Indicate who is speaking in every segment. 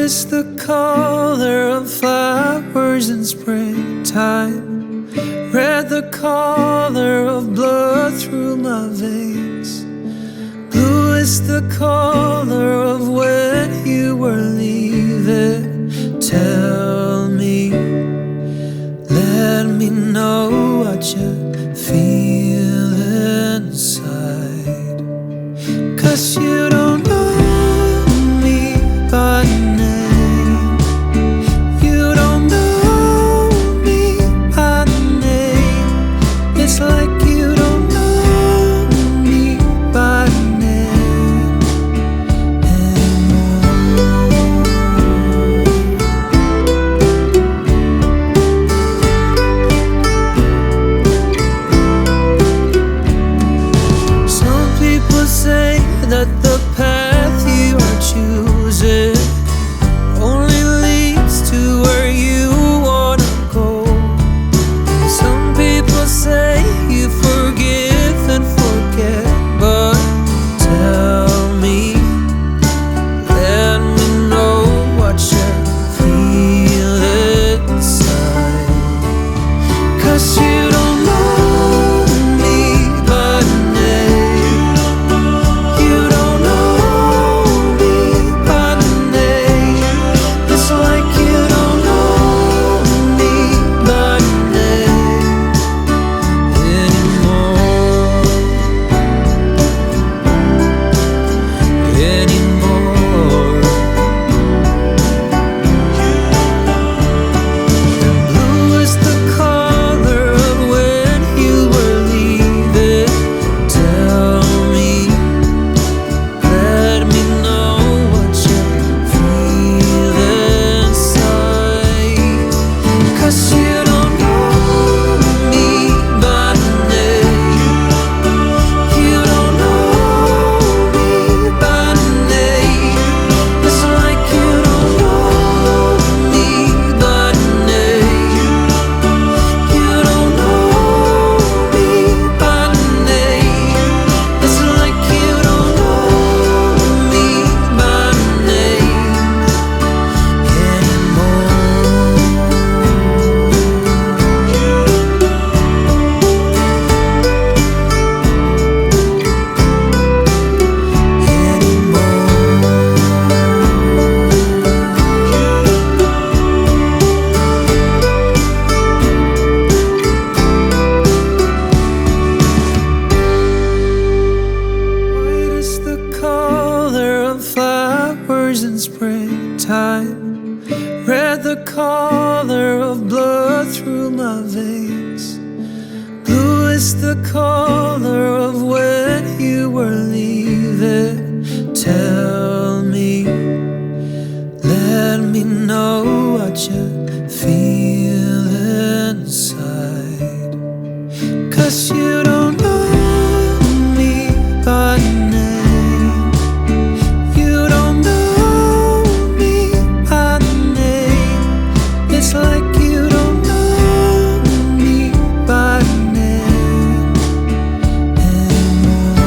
Speaker 1: is the color of flowers in springtime. Red the color of blood through my veins. Blue is the color of when you were leaving. Tell me, let me know what you feel inside. 'Cause you don't know me by name. You don't know me by name. It's like you don't know me by name anymore. Some people say that the path you are choosing only leads to where you wanna go. And some people say you forgive and forget, but tell me, let me know what you feel inside. 'Cause you don't know me by name. You don't know me by name. It's like you don't know me by name anymore. And blue is the color of when you were leaving. Tell me, let me know what you feel inside. 'Cause you don't know me by name. You don't know me by name. It's like you don't know me by name. You don't know me by name. It's like you don't know me by name White is the color of flowers in springtime. Red the color of blood through my veins. Blue is the color of when you were leaving. Tell me, let me know what you feel inside. 'Cause you don't know me by name. You don't know me by name. It's like you don't know me by name anymore.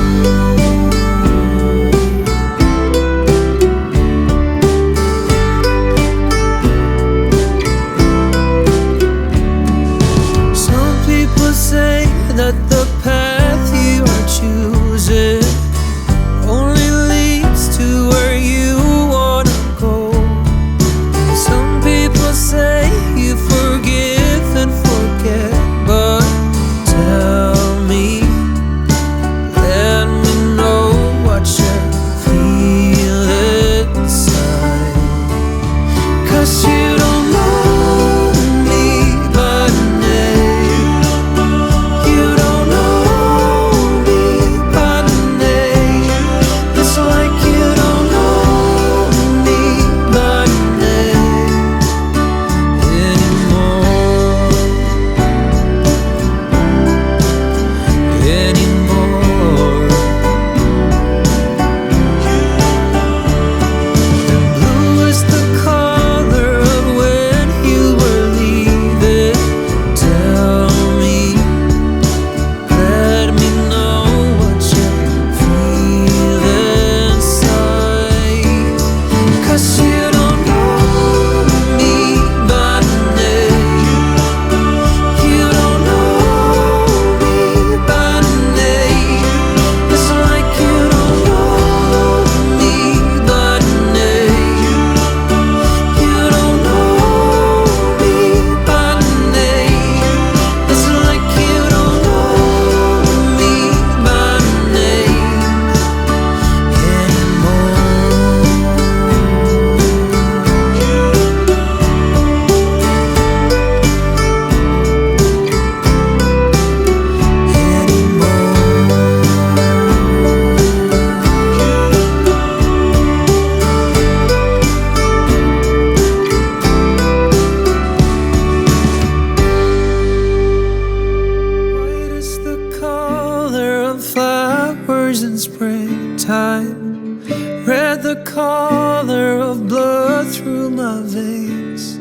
Speaker 1: my veins.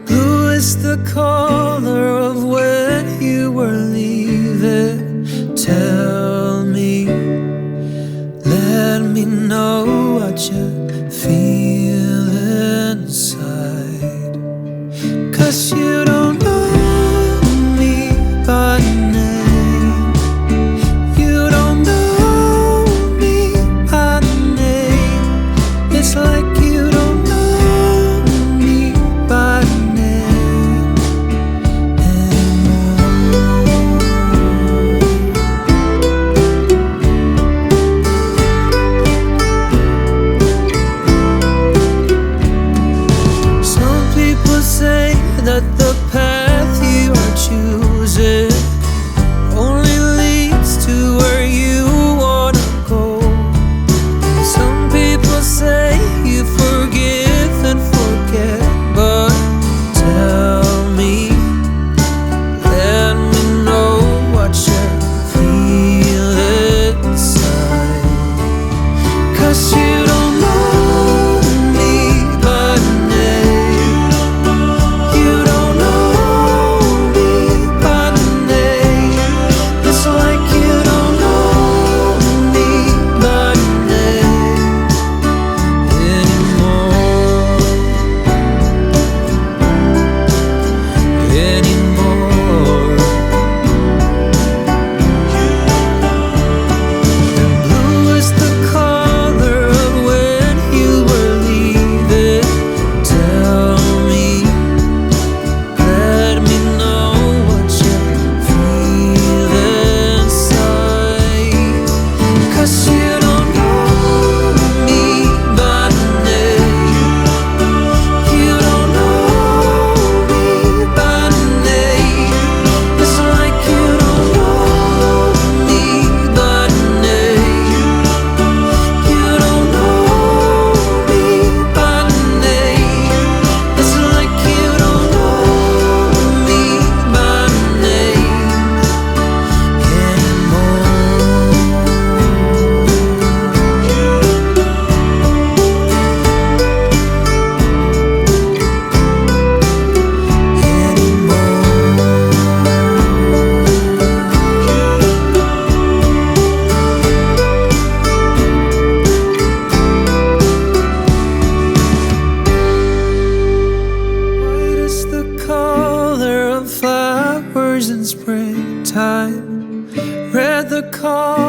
Speaker 1: Blue is the color of when you were leaving. Tell me, let me know what you feel inside. 'Cause you don't know me by name. You don't know me by name. It's like you don't know me by name anymore. Some people say that the path you are choosing only leads to where you wanna go. Some people say you forgive and forget, but tell me, let me know what you feel inside. 'Cause you don't know me by name. You don't know me by name. It's like you don't know me by name anymore. And blue is the color of when you were leaving. Tell me, let me know what you feel inside. 'Cause you don't know me by name. You don't know me by name. It's like you don't know me by name. You don't know me by name. It's like you don't know me by name White is the color of flowers in springtime. Red the color